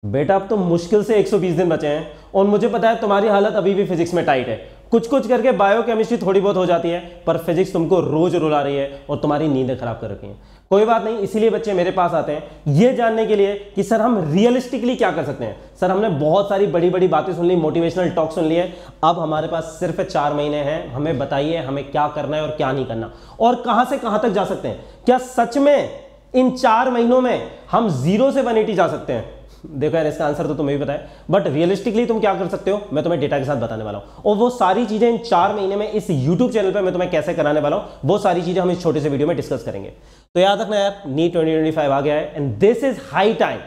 बेटा अब तो मुश्किल से 120 दिन बचे हैं और मुझे पता है तुम्हारी हालत अभी भी फिजिक्स में टाइट है। कुछ कुछ करके बायोकेमिस्ट्री थोड़ी बहुत हो जाती है, पर फिजिक्स तुमको रोज रुला रही है और तुम्हारी नींदें खराब कर रखी हैं। कोई बात नहीं, इसीलिए बच्चे मेरे पास आते हैं ये जानने के लिए कि सर हम रियलिस्टिकली क्या कर सकते हैं। सर हमने बहुत सारी बड़ी बड़ी बातें सुन ली, मोटिवेशनल टॉक सुन ली है, अब हमारे पास सिर्फ 4 महीने हैं। हमें बताइए हमें क्या करना है और क्या नहीं करना और कहां से कहां तक जा सकते हैं। क्या सच में इन 4 महीनों में हम 0 से 180 जा सकते हैं? देखो यार, इसका आंसर तो तुम्हें भी पता है, बट रियलिस्टिकली तुम क्या कर सकते हो मैं तुम्हें डेटा के साथ बताने वाला हूं। और वो सारी चीजें इन 4 महीने में इस YouTube चैनल पे मैं तुम्हें कैसे कराने वाला हूं, वो सारी चीजें हम इस छोटे से वीडियो में डिस्कस करेंगे। तो याद रखना यार, नीट 2025 आ गया है and this is high time.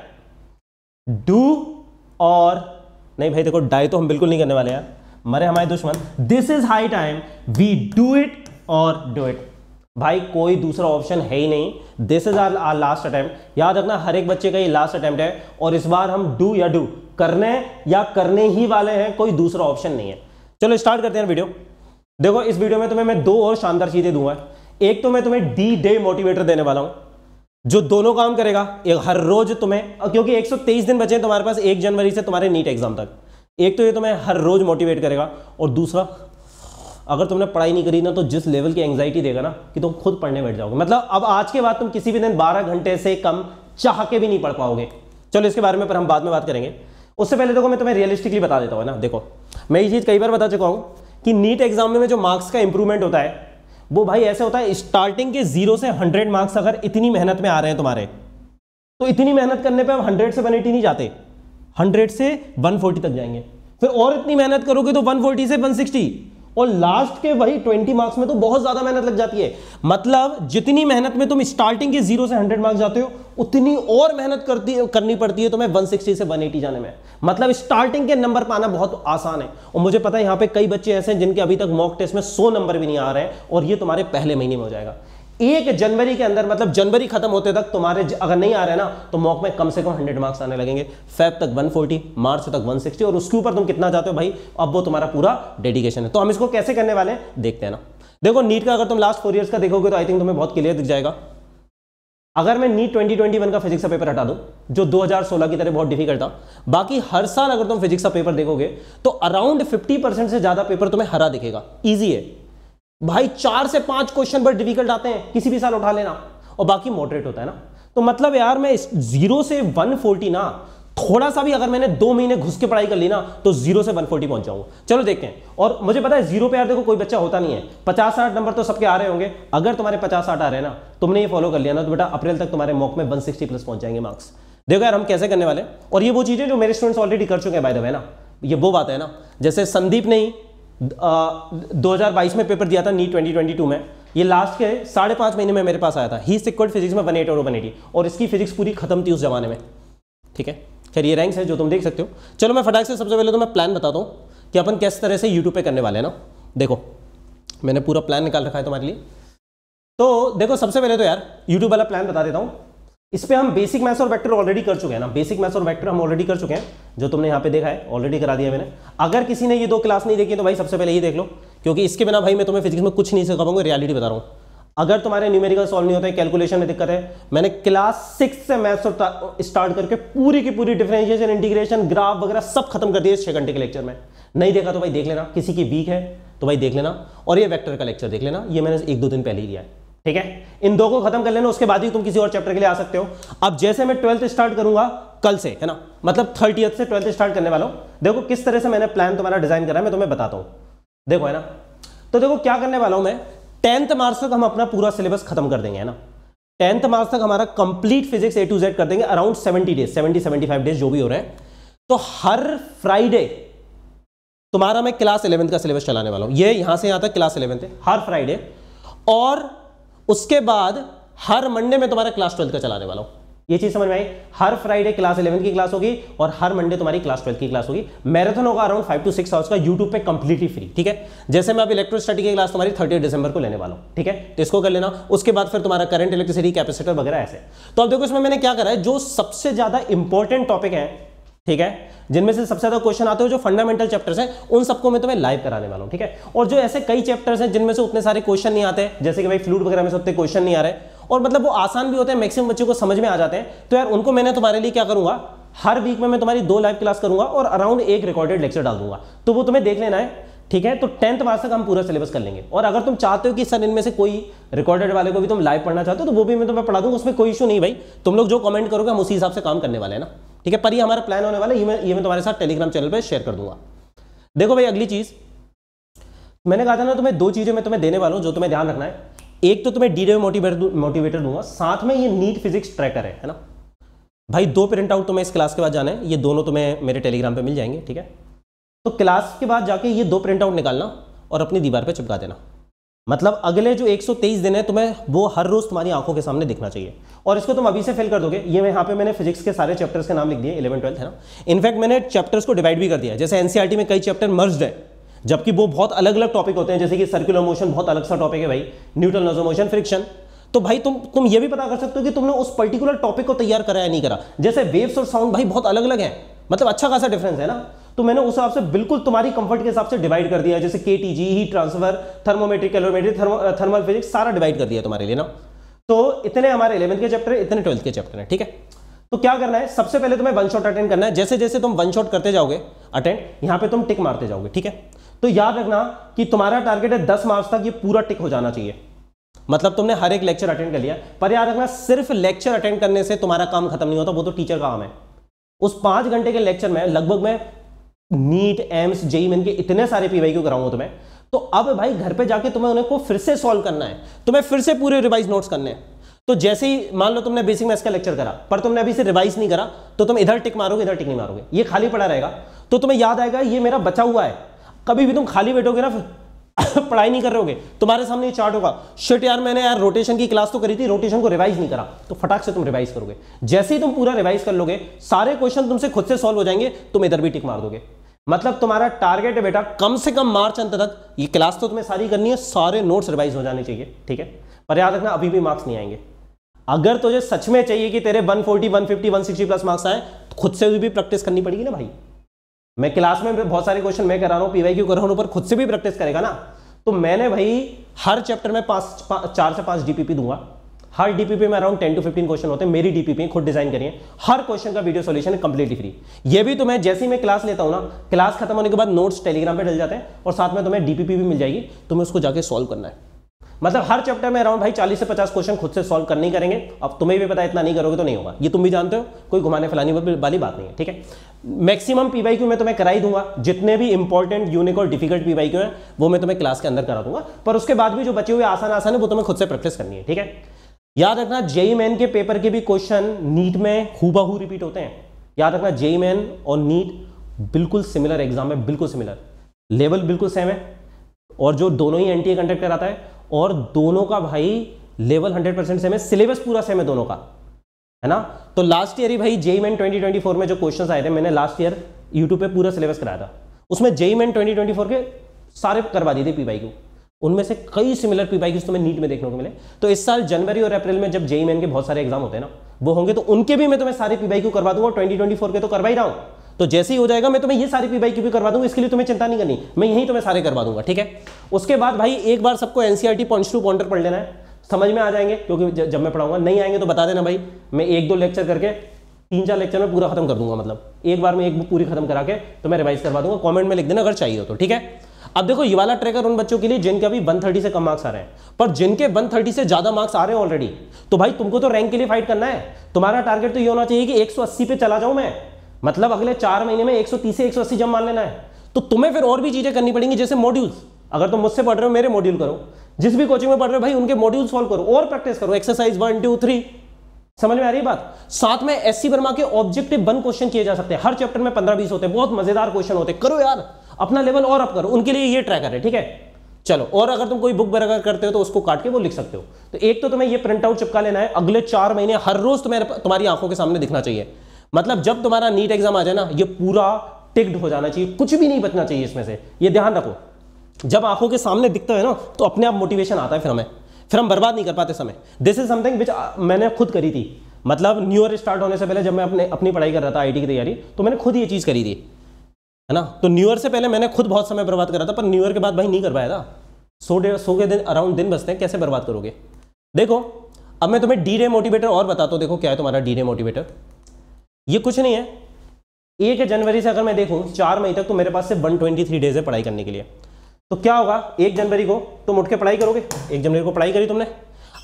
Do और नहीं भाई, देखो डाई तो हम बिल्कुल नहीं करने वाले यार, मरे हमारे दुश्मन। This is high time we do it और डू इट। भाई कोई दूसरा ऑप्शन है ही नहीं। This is our last attempt. याद रखना हर एक बच्चे का ये लास्ट अटेम्प्ट है और इस बार हम डू या डू करने या करने ही वाले हैं, कोई दूसरा ऑप्शन नहीं है। चलो स्टार्ट करते हैं वीडियो। देखो इस वीडियो में तुम्हें मैं 2 और शानदार चीजें दूंगा। एक तो मैं तुम्हें डी डे मोटिवेटर देने वाला हूं जो दोनों काम करेगा। एक हर रोज तुम्हें, क्योंकि 123 दिन बचे हैं तुम्हारे पास 1 जनवरी से तुम्हारे नीट एग्जाम तक। एक तो ये तुम्हें हर रोज मोटिवेट करेगा और दूसरा अगर तुमने पढ़ाई नहीं करी ना तो जिस लेवल की एंजाइटी देगा ना कि तुम खुद पढ़ने बैठ जाओगे। मतलब अब आज के बाद तुम किसी भी दिन 12 घंटे से कम चाह के भी नहीं पढ़ पाओगे। चलो इसके बारे में पर हम बाद में बात करेंगे। उससे पहले देखो मैं तुम्हें रियलिस्टिकली बता देता हूं ना। देखो मैं ये चीज कई बार बता चुका हूं कि नीट एग्जाम में जो मार्क्स का इंप्रूवमेंट होता है वो भाई ऐसे होता है, स्टार्टिंग के 0 से 100 मार्क्स अगर इतनी मेहनत में आ रहे हैं तुम्हारे, तो इतनी मेहनत करने पे अब 100 से 180 नहीं जाते, 100 से 140 तक जाएंगे। फिर और इतनी मेहनत करोगे तो 140 से 160 और लास्ट के वही 20 मार्क्स में तो बहुत ज्यादा मेहनत लग जाती है। मतलब जितनी मेहनत में तुम स्टार्टिंग के 0 से 100 मार्क्स जाते हो उतनी और मेहनत करनी पड़ती है तुम्हें 160 से 180 जाने में। मतलब स्टार्टिंग के नंबर पाना बहुत आसान है। और मुझे पता है यहाँ पे कई बच्चे ऐसे हैं जिनके अभी तक मॉक टेस्ट में 100 नंबर भी नहीं आ रहे हैं और ये तुम्हारे पहले महीने में हो जाएगा। 1 जनवरी के अंदर, मतलब जनवरी खत्म होते तक तुम्हारे अगर नहीं आ रहे ना तो मॉक में कम से कम 100 मार्क्स आने लगेंगे। फेब तक 140, मार्च तक 160 और उसके ऊपर तुम कितना चाहते हो भाई, अब वो तुम्हारा पूरा डेडिकेशन है। तो हम इसको कैसे करने वाले हैं देखते हैं ना। देखो नीट का अगर तुम लास्ट 4 इयर्स का देखोगे तो आई थिंक तुम्हें बहुत क्लियर दिख जाएगा। अगर मैं नीट 2021 का फिजिक्स का पेपर हटा दूं जो 2016 की तरह बहुत डिफिकल्ट था, बाकी हर साल अगर तुम फिजिक्स का पेपर देखोगे तो अराउंड 50% से ज्यादा पेपर तुम्हें हरा दिखेगा। ईजी है भाई, 4 से 5 क्वेश्चन बड़े डिफिकल्ट आते हैं, किसी भी साल उठा लेना, और बाकी मॉडरेट होता है ना। तो मतलब यार मैं 0 से 140 ना, थोड़ा सा भी अगर मैंने 2 महीने घुस के पढ़ाई कर ली ना तो 0 से 140 पहुंच जाऊंगा। चलो देखते हैं। और मुझे पता है 0 पे यार देखो कोई बच्चा होता नहीं है, 50-60 नंबर तो सबके आ रहे होंगे। अगर तुम्हारे 50-60 आ रहे हैं ना, तुमने ये फॉलो कर लिया ना, तो बेटा अप्रैल तक तुम्हारे मॉक में 160 प्लस पहुंच जाएंगे मार्क्स। देखो यार हम कैसे करने वाले, और ये वो चीजें जो मेरे स्टूडेंट्स ऑलरेडी कर चुके हैं बाय द वे ना। ये वो बात है ना, जैसे संदीप ने 2022 में पेपर दिया था नीट 2022 में, ये लास्ट के 5.5 महीने में मेरे पास आया था। ही सिक्योर्ड फिजिक्स में 180 और 180 और इसकी फिजिक्स पूरी खत्म थी उस जमाने में। ठीक है, खैर ये रैंक्स है जो तुम देख सकते हो। चलो मैं फटाक से सबसे पहले तो मैं प्लान बताता हूँ कि अपन किस तरह से यूट्यूब पे करने वाले हैं ना। देखो मैंने पूरा प्लान निकाल रखा है तुम्हारे लिए। तो देखो सबसे पहले तो यार यूट्यूब वाला प्लान बता देता हूँ। इस पे हम बेसिक मैथ्स और वेक्टर ऑलरेडी कर चुके हैं ना। बेसिक मैथ्स और वेक्टर हम ऑलरेडी कर चुके हैं, जो तुमने यहाँ पे देखा है ऑलरेडी करा दिया मैंने। अगर किसी ने ये 2 क्लास नहीं देखी तो भाई सबसे पहले ये देख लो, क्योंकि इसके बिना भाई मैं तुम्हें फिजिक्स में कुछ नहीं सिखा पाऊंगा। रियलिटी बता रहा हूँ, अगर तुम्हारे न्यूमेरिकल सॉल्व नहीं होते, कैलकुलेशन में दिक्कत है, मैंने क्लास 6 से मैथ्स स्टार्ट करके पूरी की पूरी डिफरेंशिएशन, इंटीग्रेशन, ग्राफ वगैरह सब खत्म कर दिया इस 6 घंटे के लेक्चर में। नहीं देखा तो भाई देख लेना, किसी की वीक है तो भाई देख लेना। और ये वेक्टर का लेक्चर देख लेना, ये मैंने 1-2 दिन पहले ही दिया है। ठीक है, इन 2 को खत्म कर लेना, उसके बाद ही तुम किसी और चैप्टर के लिए आ सकते हो। अब जैसे मैं 12th स्टार्ट करूंगा कल से, है ना, मतलब 30th से 12th स्टार्ट करने वाला हूं। देखो किस तरह से मैंने प्लान तुम्हारा डिजाइन करा है मैं तुम्हें बताता हूं। देखो है ना, तो देखो क्या करने वाला हूं मैं, 10th मार्च तक हम अपना पूरा सिलेबस खत्म कर देंगे, है ना। 10th मार्च तक हमारा complete physics A to Z कर देंगे, अराउंड 70 डेज, 70-75 डेज जो भी हो रहे हैं। तो हर फ्राइडे तुम्हारा मैं क्लास 11th का सिलेबस चलाने वाला हूं। ये यहां से यहां तक क्लास 11th है हर फ्राइडे, और उसके बाद हर मंडे में तुम्हारा क्लास 12th का चलाने वाला हूं। ये चीज समझ में आई? हर फ्राइडे क्लास 11th की क्लास होगी और हर मंडे तुम्हारी क्लास 12th की क्लास होगी। मैराथन होगा अराउंड 5 to 6 आवर्स का, यूट्यूब पे कंप्लीटली फ्री। ठीक है, जैसे मैं अब इलेक्ट्रोस्टैटिक की क्लास तुम्हारी 30 दिसंबर को लेने वाला हूं। ठीक है, तो इसको कर लेना। उसके बाद फिर तुम्हारा करंट, इलेक्ट्रिसिटी, कैपेसिटर वगैरह ऐसे। तो अब देखो इसमें मैंने क्या करा है, जो सबसे ज्यादा इंपॉर्टेंट टॉपिक है, ठीक है, जिनमें से सबसे ज्यादा क्वेश्चन आते हो, जो फंडामेंटल चैप्टर्स हैं, उन सबको मैं तुम्हें लाइव कराने वाला हूं। ठीक है, और जो ऐसे कई चैप्टर्स हैं जिनमें से उतने सारे क्वेश्चन नहीं आते, जैसे कि भाई फ्लूइड वगैरह में से उतने क्वेश्चन नहीं आ रहे, और मतलब वो आसान भी होते हैं, मैक्सिमम बच्चों को समझ में आ जाते हैं, तो यार उनको मैंने तुम्हारे लिए क्या करूंगा, हर वीक में मैं तुम्हारी 2 लाइव क्लास करूंगा और अराउंड 1 रिकॉर्डेड लेक्चर डाल दूंगा, तो वो तुम्हें देख लेना है, ठीक है। तो 10th मार्च तक हम पूरा सिलेबस कर लेंगे। और अगर तुम चाहते हो कि सर इनमें से कोई रिकॉर्डेड वाले को भी तुम लाइव पढ़ना चाहते हो तो वो भी मैं तुम्हें पढ़ा दूंगा, उसमें कोई इशू नहीं भाई। तुम लोग जो कमेंट करोगे हम उसी हिसाब से काम करने वाले हैं ना, ठीक है। पर ये हमारा प्लान होने वाला है, ये मैं तुम्हारे साथ टेलीग्राम चैनल पर शेयर कर दूंगा। देखो भाई, अगली चीज मैंने कहा था ना, तुम्हें 2 चीजें मैं तुम्हें देने वाला हूं जो तुम्हें ध्यान रखना है। एक तो तुम्हें डीडे मोटिवेटर दूंगा, साथ में ये नीट फिजिक्स ट्रैकर है ना भाई। 2 प्रिंट आउट तुम्हें इस क्लास के बाद जाना है, ये दोनों तुम्हें मेरे टेलीग्राम पे मिल जाएंगे, ठीक है। तो क्लास के बाद जाके ये 2 प्रिंट आउट निकालना और अपनी दीवार पे चिपका देना। मतलब अगले जो 123 दिन है तुम्हें वो हर रोज तुम्हारी आंखों के सामने दिखना चाहिए। और इसको तुम अभी से फिल कर दोगे। ये यहाँ पे मैंने फिजिक्स के सारे चैप्टर्स के नाम लिख दिए, 11 12 है ना। इनफैक्ट मैंने चैप्टर्स को डिवाइड भी कर दिया है, जैसे एनसीईआरटी में कई चैप्टर मर्ज्ड है जबकि वो बहुत अलग अलग टॉपिक होते हैं, जैसे कि सर्कुलर मोशन बहुत अलग सा टॉपिक है भाई, Newton laws of motion, friction. तो भाई तुम ये भी पता कर सकते हो कि तुमने उस पर्टिकुलर टॉपिक को तैयार करा या नहीं करा। जैसे वेव्स और साउंड भाई बहुत अलग अलग है, मतलब अच्छा खासा डिफरेंस है ना। तो मैंने उस हिसाब से बिल्कुल तुम्हारी कंफर्ट के हिसाब से डिवाइड कर दिया है, जैसे KTG, heat transfer, thermometry, calorimetry, thermal physics, सारा डिवाइड कर दिया तुम्हारे लिए ना। तो इतने हमारे 11th के चैप्टर है, इतने 12th के चैप्टर है, ठीक है। तो क्या करना है, सबसे पहले तुम्हें 1 शॉट अटेंड करना है। जैसे जैसे तुम 1 शॉट करते जाओगे अटेंड, यहां पे तुम टिक मारते जाओगे, ठीक है। तो याद रखना कि तुम्हारा टारगेट है 10 मार्च तक ये पूरा टिक हो जाना चाहिए। मतलब तुमने हर एक लेक्चर अटेंड कर लिया। पर याद रखना सिर्फ लेक्चर अटेंड करने से तुम्हारा काम खत्म नहीं होता, वो तो टीचर का काम है। उस 5 घंटे के लेक्चर में लगभग मैं नीट, एम्स, जेईई मेन के इतने सारे पीवाईक्यू कराऊंगा तुम्हें। तो अब भाई घर पे जाके तुम्हें उन्हें को फिर से सॉल्व करना है, तुम्हें फिर से पूरे रिवाइज नोट्स करने हैं। तो जैसे ही मान लो तुमने बेसिक मैथ्स का लेक्चर करा पर तुमने अभी से रिवाइज नहीं करा, तो तुम इधर टिक मारोगे, इधर टिक नहीं मारोगे, ये खाली पड़ा रहेगा। तो तुम्हें याद आएगा ये मेरा बचा हुआ है। कभी भी तुम खाली बैठोगे ना पढ़ाई नहीं कर रहे होगे, तुम्हारे सामने ये चार्ट होगा, शिट यार मैंने यार रोटेशन की क्लास तो करी थी, रोटेशन को रिवाइज नहीं करा, तो फटाक से तुम रिवाइज करोगे। जैसे ही तुम पूरा रिवाइज कर लोगे, सारे क्वेश्चन तुमसे खुद से सॉल्व हो जाएंगे, तुम इधर भी टिक मार दोगे। मतलब तुम्हारा टारगेट है बेटा कम से कम मार्च अंत तक ये क्लास तो तुम्हें सारी करनी है, सारे नोट्स रिवाइज हो जाने चाहिए, ठीक है। पर याद रखना अभी भी मार्क्स नहीं आएंगे। अगर तुझे सच में चाहिए कि तेरे 140, 150, 160 प्लस मार्क्स आए, तो खुद से भी प्रैक्टिस करनी पड़ेगी ना भाई। मैं क्लास में बहुत सारे क्वेश्चन मैं करा रहा हूँ, पीवाईक्यू कर रहा हूँ, पर खुद से भी प्रैक्टिस करेगा ना। तो मैंने भाई हर चैप्टर में 4 से 5 डीपीपी दूंगा। हर डीपीपी में अराउंड 10 to 15 क्वेश्चन होते हैं, मेरी डीपीपी खुद डिजाइन करिए। हर क्वेश्चन का वीडियो सॉल्यूशन है कंप्लीटली फ्री। ये भी तुम्हें जैसे ही मैं क्लास लेता हूं ना, क्लास खत्म होने के बाद नोट्स टेलीग्राम पे डल जाते हैं और साथ में तुम्हें डीपीपी भी मिल जाएगी, तुम्हें उसको जाके सॉल्व करना है। मतलब हर चैप्टर में अराउंड भाई 40 से 50 क्वेश्चन खुद से सॉल्व करने ही करेंगे। अब तुम्हें भी पता है इतना नहीं करोगे तो नहीं होगा, ये तुम भी जानते हो, कोई घुमाने फैलाने वाली बात नहीं है, ठीक है। मैक्सिमम पीवाईक्यू मैं तुम्हें करा ही दूंगा, जितने भी इंपॉर्टेंट, यूनिक और डिफिकल्ट पीवाईक्यू है वो मैं तुम्हें क्लास के अंदर करा दूंगा। पर उसके बाद भी जो बचे हुए आसान है वो तुम्हें खुद से प्रैक्टिस करनी है, ठीक है। याद रखना जेईई मेन के पेपर के भी क्वेश्चन नीट में हूबहू रिपीट होते हैं। याद रखना जेईई मेन और नीट बिल्कुल सिमिलर एग्जाम है, बिल्कुल सिमिलर, लेवल बिल्कुल सेम है। और जो दोनों ही एनटीए कंडक्ट कराता है और दोनों का भाई लेवल 100% सेम है, सिलेबस पूरा सेम है दोनों का, है ना। तो लास्ट ईयर ही भाई जेईई मेन 2024 में जो क्वेश्चंस आए थे, मैंने लास्ट ईयर यूट्यूब पे पूरा सिलेबस कराया था, उसमें जेईई मेन 2024 के सारे करवा दिए थे पीवाईक्यू। उनमें से कई सिमिलर पीवाईक्यूज तुम्हें नीट में देखने को मिले। तो इस साल जनवरी और अप्रैल में जब जेईई मेन के बहुत सारे एग्जाम होते हैं ना, वो होंगे, तो उनके भी मैं तुम्हें सारे पीवाईक्यू करवा दूंगा। 2024 के तो करवा ही रहा हूं, तो जैसे ही हो जाएगा मैं तुम्हें ये सारी पीवाईक्यू भी करवा दूंगा। इसके लिए तुम्हें चिंता नहीं करनी, मैं यही तुम्हें सारे करवा दूंगा, ठीक है। उसके बाद भाई एक बार सबको एनसीईआरटी पॉइंट्स टू पॉइंटर पढ़ लेना है, समझ में आ जाएंगे, क्योंकि जब मैं पढ़ाऊंगा। नहीं आएंगे तो बता देना भाई, मैं 1-2 लेक्चर करके 3-4 लेक्चर में पूरा खत्म कर दूंगा। मतलब एक बार में एक बुक पूरी खत्म करा के तो मैं रिवाइज करवा दूंगा। कमेंट में लिख देना अगर चाहिए हो तो, ठीक है। अब देखो ये वाला ट्रैकर उन बच्चों के लिए जिनके अभी 130 से कम मार्क्स आ रहे हैं, पर जिनके 130 से ज्यादा मार्क्स आ रहे हैं ऑलरेडी, तो भाई तुमको तो रैंक के लिए फाइट करना है। तुम्हारा टारगेट तो ये होना चाहिए कि 180 पे चला जाऊं मैं, मतलब अगले 4 महीने में 130 से 180 जम मान लेना है। तो तुम्हें फिर और भी चीजें करनी पड़ेंगी, जैसे मॉड्यूल्स। अगर तुम मुझसे पढ़ रहे हो, मेरे मॉड्यूल करो, जिस भी कोचिंग में पढ़ रहे हो भाई उनके मॉड्यूल सॉल्व करो और प्रैक्टिस करो, एक्सरसाइज 1, 2, 3। समझ में आ रही बात। साथ में एससी वर्मा के ऑब्जेक्टिव 1 क्वेश्चन किए जा सकते हैं, हर चैप्टर में 15-20 होते हैं, बहुत मजेदार क्वेश्चन होते हैं। करो यार, अपना लेवल और अप करो, उनके लिए ये ट्रैकर है, ठीक है। चलो, और अगर तुम कोई बुक वगैरह करते हो तो उसको काट के वो लिख सकते हो। तो एक तो तुम्हें ये प्रिंट आउट चिपका लेना है, अगले 4 महीने हर रोज तुम्हारी आंखों के सामने दिखना चाहिए। मतलब जब तुम्हारा नीट एग्जाम आ जाए ना, ये पूरा टिक्ड हो जाना चाहिए, कुछ भी नहीं बचना चाहिए इसमें से, ये ध्यान रखो। जब आंखों के सामने दिखता है ना, तो अपने आप मोटिवेशन आता है, फिर हम बर्बाद नहीं कर पाते समय। दिस इज समथिंग विच मैंने खुद करी थी। मतलब न्यू ईयर स्टार्ट होने से पहले जब मैं अपनी पढ़ाई कर रहा था, आईटी की तैयारी, तो मैंने खुद ये चीज करी थी, है ना। तो न्यू ईयर से पहले मैंने खुद बहुत समय बर्बाद करा था, पर न्यू ईयर के बाद भाई नहीं कर पाया था। 100 के दिन अराउंड दिन बचते हैं, कैसे बर्बाद करोगे। देखो अब मैं तुम्हें डी डे मोटिवेटर और बताता हूं। देखो क्या है तुम्हारा डी डे मोटिवेटर। ये कुछ नहीं है, 1 जनवरी से अगर मैं देखूं 4 मई तक, तो मेरे पास सिर्फ 123 डेज है पढ़ाई करने के लिए। तो क्या होगा, 1 जनवरी को तुम उठ के पढ़ाई करोगे, 1 जनवरी को पढ़ाई करी तुमने,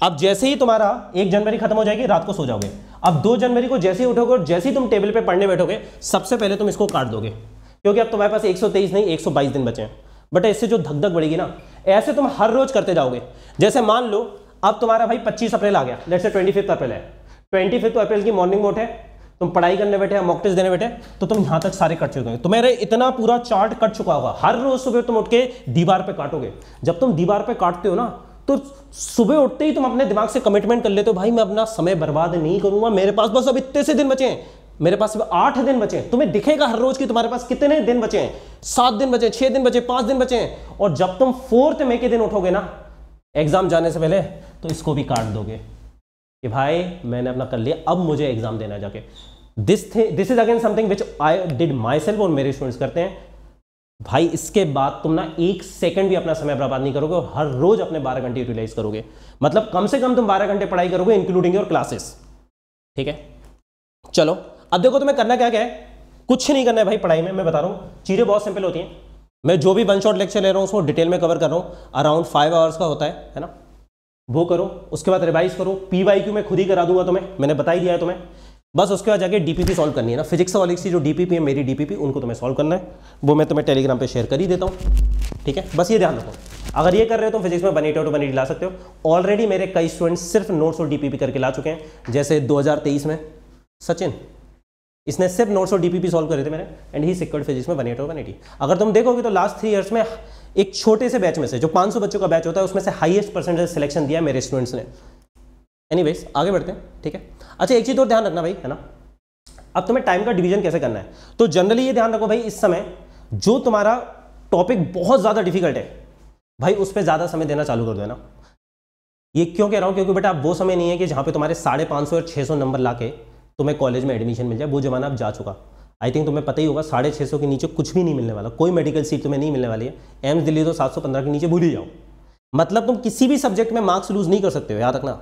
अब जैसे ही तुम्हारा 1 जनवरी खत्म हो जाएगी, रात को सो जाओगे। अब 2 जनवरी को जैसे ही उठोगे और जैसे ही तुम टेबल पे पढ़ने बैठोगे, सबसे पहले तुम इसको काट दोगे, क्योंकि अब तुम्हारे पास 123 नहीं 122 दिन बचे हैं। बट इससे जो धक धक बढ़ेगी ना, ऐसे तुम हर रोज करते जाओगे। जैसे मान लो अब तुम्हारा भाई 25 अप्रैल आ गया, लेट्स से 25 अप्रैल है, 25 अप्रैल की मॉर्निंग मोट है, तुम पढ़ाई करने बैठे, मॉक टेस्ट देने बैठे, तो तुम यहां तक सारे कट चुके हो, तुम्हारे इतना पूरा चार्ट कट चुका होगा। हर रोज सुबह तुम उठ के दीवार पे काटोगे। जब तुम दीवार पे काटते हो ना, तो सुबह उठते ही तुम अपने दिमाग से कमिटमेंट कर लेते हो, भाई मैं अपना समय बर्बाद नहीं करूंगा, मेरे पास बस अब इतने से दिन बचे हैं, मेरे पास सिर्फ 8 दिन बचे हैं। तुम्हें दिखेगा हर रोज कि तुम्हारे पास कितने दिन बचे हैं, 7 दिन बचे, 6 दिन बचे, 5 दिन बचे हैं। और जब तुम 4 मई के दिन उठोगे ना, एग्जाम जाने से पहले, तो इसको भी काट दोगे कि भाई मैंने अपना कर लिया, अब मुझे एग्जाम देना जाके। This is again something which I did my self, और मेरे स्टूडेंट्स करते हैं। भाई इसके बाद तुम ना 1 सेकंड भी अपना समय बर्बाद नहीं करोगे और हर रोज अपने 12 घंटे यूटिलाइज करोगे। मतलब कम से कम तुम 12 घंटे पढ़ाई करोगे, इंक्लूडिंग योर क्लासेस। ठीक है, चलो अब देखो तुम्हें करना क्या क्या है। कुछ नहीं करना है भाई पढ़ाई में, मैं बता रहा हूँ, चीजें बहुत सिंपल होती हैं। मैं जो भी 1 शॉट लेक्चर ले रहा हूँ उसको डिटेल में कवर कर रहा हूँ, अराउंड 5 आवर्स का होता है ना, वो करो। उसके बाद रिवाइज करो, PYQ मैं खुद ही करा दूंगा तुम्हें, मैंने बता ही दिया है तुम्हें। बस उसके बाद जाके DPP सॉल्व करनी है ना, फिजिक्स वाली की जो DPP है, मेरी DPP, उनको तुम्हें सॉल्व करना है, वो मैं तुम्हें टेलीग्राम पे शेयर कर ही देता हूँ। ठीक है, बस ये ध्यान रखो, अगर ये कर रहे हो तो फिजिक्स में 180 to 180 ला सकते हो। ऑलरेडी मेरे कई स्टूडेंट्स सिर्फ नोट्स और DPP करके ला चुके हैं। जैसे 2023 में सचिन, इसने सिर्फ नोट्स और DPP सॉल्व करे थे मैंने, एंड ही सिक्योर्ड फिजिक्स में 180 और 180। अगर तुम देखोगे तो लास्ट 3 ईयर्स में एक छोटे से बैच में से, जो 500 बच्चों का बैच होता है, उसमें से हाईएस्ट परसेंटेज सिलेक्शन दिया मेरे स्टूडेंट्स ने। एनीवेज आगे बढ़ते हैं। ठीक है, अच्छा एक चीज और ध्यान रखना भाई, है ना, अब तुम्हें टाइम का डिवीजन कैसे करना है। तो जनरली ये ध्यान रखो भाई, इस समय जो तुम्हारा टॉपिक बहुत ज्यादा डिफिकल्ट है भाई, उस पर ज्यादा समय देना चालू कर दो, है ना। ये क्यों कह रहा हूं, क्योंकि बेटा अब वो समय नहीं है कि जहां पे तुम्हारे 550 और 600 नंबर लाके तुम्हें कॉलेज में एडमिशन मिल जाए। वो जमाना अब जा चुका। आई थिंक तुम्हें पता ही होगा, 650 के नीचे कुछ भी नहीं मिलने वाला, कोई मेडिकल सीट तुम्हें नहीं मिलने वाली है। एम्स दिल्ली तो 715 के नीचे भूल ही जाओ। मतलब तुम किसी भी सब्जेक्ट में मार्क्स लूज नहीं कर सकते हो, याद रखना।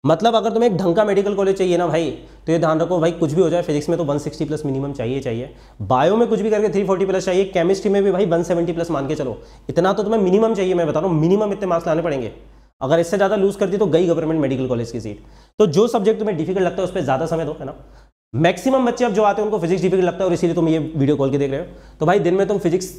मतलब अगर तुम्हें एक ढंग का मेडिकल कॉलेज चाहिए ना भाई, तो ये ध्यान रखो भाई, कुछ भी हो जाए, फिजिक्स में तो 160 प्लस मिनिमम चाहिए, बायो में कुछ भी करके 340 प्लस चाहिए, केमिस्ट्री में भी भाई 170 प्लस मान के चलो, इतना तो तुम्हें मिनिमम चाहिए। मैं बता रहा हूँ, मिनिमम इतने मार्क्स लाने पड़ेंगे। अगर इससे ज्यादा लूज करती तो गई गवर्नमेंट मेडिकल कॉलेज की सीट। तो जो सब्जेक्ट तुम्हें डिफिकल्ट लगता है उस पर ज्यादा समय दो, है ना। मैक्सिमम बच्चे अब जो आते हैं उनको फिजिक्स डिफिकल्ट लगता है, और इसीलिए तुम ये वीडियो कॉल के देख रहे हो। तो भाई दिन में तुम फिजिक्स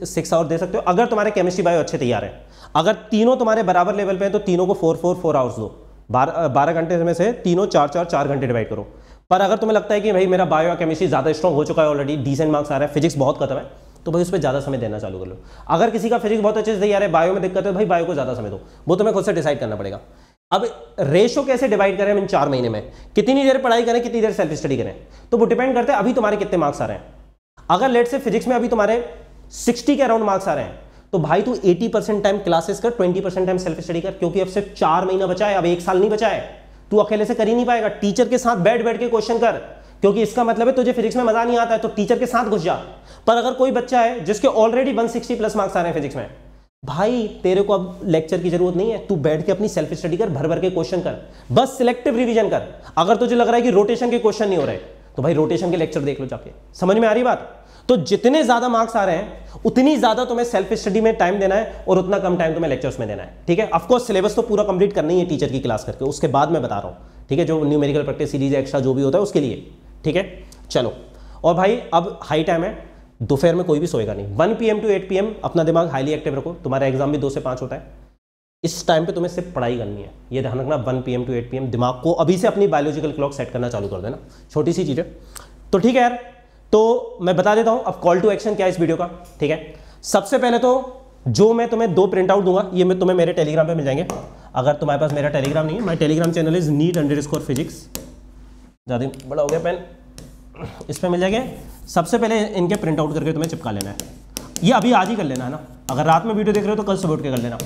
6 आवर दे सकते हो, अगर तुम्हारे केमिस्ट्री बायो अच्छे तैयार है। अगर तीनों तुम्हारे बराबर लेवल पे हैं तो तीनों को 4 आवर्स दो, 12 घंटे में से तीनों 4 घंटे डिवाइड करो। पर अगर तुम्हें लगता है कि भाई मेरा बायो केमिस्ट्री ज्यादा स्ट्रॉन्ग हो चुका है, ऑलरेडी डिसेंट मार्क्स आ रहा है, फिजिक्स बहुत खत्म है, तो भाई उस पर ज्यादा समय देना चालू कर लो। अगर किसी का फिजिक्स बहुत अच्छे से तैयार है, बायो में दिक्कत है, भाई बायो को ज्यादा समय दो, वो तुम्हें खुद से डिसाइड करना पड़ेगा। अब रेशो कैसे डिवाइड करें इन 4 महीने में, कितनी देर पढ़ाई करें, कितनी देर सेल्फ स्टडी करें, तो वो डिपेंड करता है अभी तुम्हारे कितने मार्क्स आ रहे हैं। अगर लेट से फिजिक्स में अभी तुम्हारे 60 के अराउंड मार्क्स आ रहे हैं, तो भाई तू 80% टाइम क्लासेस कर, 20% टाइम सेल्फ स्टडी कर, क्योंकि अब सिर्फ 4 महीना बचा है, अब 1 साल नहीं बचा है। तू अकेले से कर ही नहीं पाएगा, टीचर के साथ बैठ के क्वेश्चन कर, क्योंकि इसका मतलब है तुझे फिजिक्स में मजा नहीं आता है तो टीचर के साथ घुस जा। पर अगर कोई बच्चा है जिसके ऑलरेडी 160 प्लस मार्क्स आ रहे हैं फिजिक्स में, भाई तेरे को अब लेक्चर की जरूरत नहीं है, तू बैठ के अपनी सेल्फ स्टडी कर, भर के क्वेश्चन कर, बस सिलेक्टिव रिवीजन कर। अगर तुझे लग रहा है कि रोटेशन के क्वेश्चन नहीं हो रहे, तो भाई रोटेशन के लेक्चर देख लो जाके। समझ में आ रही बात। तो जितने ज्यादा मार्क्स आ रहे हैं उतनी ज्यादा तुम्हें सेल्फ स्टडी में टाइम देना है, और उतना कम टाइम तुम्हें लेक्चर्स में देना है। ठीक है, ऑफ कोर्स सिलेबस तो पूरा कंप्लीट करना ही है टीचर की क्लास करके, उसके बाद मैं बता रहा हूं। ठीक है, जो न्यूमेरिकल प्रैक्टिस सीरीज एक्स्ट्रा जो भी होता है उसके लिए। ठीक है, चलो। और भाई अब हाई टाइम है, दोपहर में कोई भी सोएगा नहीं। 1 PM to 8 PM अपना दिमाग हाईली एक्टिव रखो। तुम्हारा एग्जाम भी 2 से 5 होता है, इस टाइम पे तुम्हें सिर्फ पढ़ाई करनी है, ये ध्यान रखना। 1 PM to 8 PM दिमाग को अभी से अपनी बायोलॉजिकल क्लॉक सेट करना चालू कर देना, छोटी सी चीज़ है। तो ठीक है यार, तो मैं बता देता हूँ अब कॉल टू एक्शन क्या है इस वीडियो का। ठीक है, सबसे पहले तो जो मैं तुम्हें 2 प्रिंट आउट दूंगा, ये मैं तुम्हें मेरे टेलीग्राम पे मिल जाएंगे। अगर तुम्हारे पास मेरा टेलीग्राम नहीं है, my Telegram channel is NEET_physics, ज़्यादा बड़ा हो गया पेन, इस पर मिल जाएंगे। सबसे पहले इनके प्रिंट आउट करके तुम्हें चिपका लेना है, ये अभी आज ही कर लेना है ना। अगर रात में वीडियो देख रहे हो तो कल सुबह उठ के कर लेना।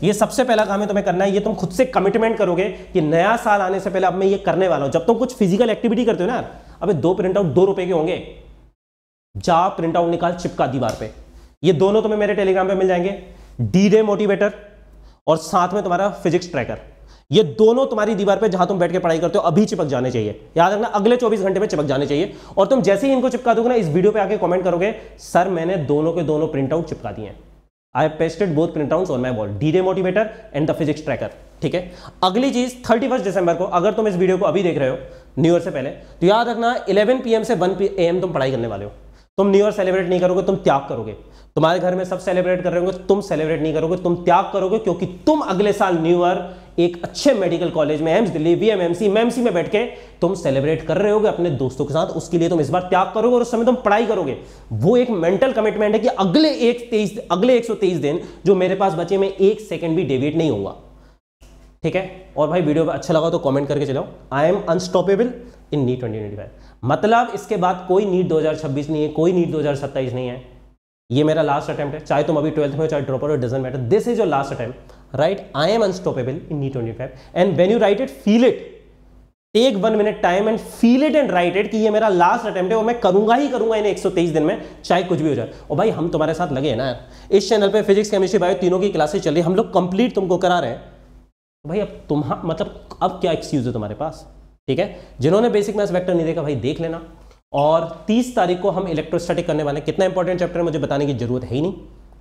ये सबसे पहला काम है तुम्हें करना है, ये तुम खुद से कमिटमेंट करोगे कि नया साल आने से पहले अब मैं ये करने वाला हूं। जब तुम कुछ फिजिकल एक्टिविटी करते हो ना, अबे 2 प्रिंट आउट 2 रुपए के होंगे, जा प्रिंट आउट निकाल, चिपका दीवार पे। ये दोनों तुम्हें मेरे टेलीग्राम पे मिल जाएंगे, D-Day मोटिवेटर और साथ में तुम्हारा फिजिक्स ट्रैकर। ये दोनों तुम्हारी दीवार पे जहां तुम बैठ के पढ़ाई करते हो अभी चिपक जाने चाहिए। याद रखना अगले 24 घंटे में चिपक जाने चाहिए। और तुम जैसे ही इनको चिपका दोगे ना, इस वीडियो पे आके कमेंट करोगे सर मैंने दोनों के दोनों प्रिंट आउट चिपका दिए हैं। I have pasted both print outs on my wall, D-Day motivator and the physics tracker. ठीक है, अगली चीज 31 दिसंबर को, अगर तुम इस वीडियो को अभी देख रहे हो न्यू ईयर से पहले, तो याद रखना 11 PM से 1 AM तुम पढ़ाई करने वाले हो। तुम न्यू ईयर सेलिब्रेट नहीं करोगे, तुम त्याग करोगे। तुम्हारे घर में सब सेलिब्रेट कर रहे होंगे, तुम सेलिब्रेट नहीं करोगे, तुम त्याग करोगे, क्योंकि तुम अगले साल न्यू ईयर एक अच्छे मेडिकल कॉलेज में एम्स दिल्ली VMMC MEMC में बैठ के तुम सेलिब्रेट कर रहे होगे अपने दोस्तों के साथ। उसके लिए तुम इस बार त्याग करोगे और उस समय तुम पढ़ाई करोगे। वो एक मेंटल कमिटमेंट है कि अगले 123 दिन जो मेरे पास बचे, मैं 1 सेकंड भी डेविएट नहीं होऊंगा। ठीक है, और भाई वीडियो अच्छा लगा तो कमेंट करके चलाओ। I am unstoppable in NEET 2025। मतलब इसके बाद कोई नीट 2026 नहीं है, कोई नीट 2027 नहीं है। ये मेरा लास्ट अटेम्प्ट है, चाहे तुम अभी 12th में हो चाहे drop out, doesn't matter, this is your last attempt, right? I am unstoppable in NEET 25 and when you write it, feel it, take 1 minute time and feel it and write it कि ये मेरा last attempt है और मैं करूंगा ही करूंगा इन 123 दिन में, चाहे कुछ भी हो जाए। और भाई हम तुम्हारे साथ लगे हैं ना यार, इस चैनल पे फिजिक्स केमिस्ट्री बायो तीनों की क्लासेस चल रही है, हम लोग कंप्लीट तुमको करा रहे हैं। भाई अब मतलब अब क्या एक्सक्यूज है तुम्हारे पास? ठीक है, जिन्होंने बेसिक मैथ्स वेक्टर नहीं देखा भाई देख लेना। और 30 तारीख को हम इलेक्ट्रोस्टैटिक करने वाले हैं। कितना इंपॉर्टेंट चैप्टर है मुझे बताने की जरूरत है ही नहीं।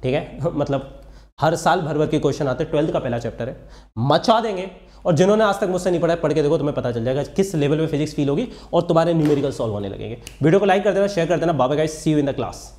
ठीक है मतलब हर साल भर के क्वेश्चन आते हैं, 12th का पहला चैप्टर है, मचा देंगे। और जिन्होंने आज तक मुझसे नहीं पढ़ा, पढ़ के देखो, तुम्हें पता चल जाएगा किस लेवल पे फिजिक्स फील होगी और तुम्हारे न्यूमेरिकल सॉल्व होने लगेंगे। वीडियो को लाइक कर देना, शेयर कर देना। Bye bye guys, see you in the class.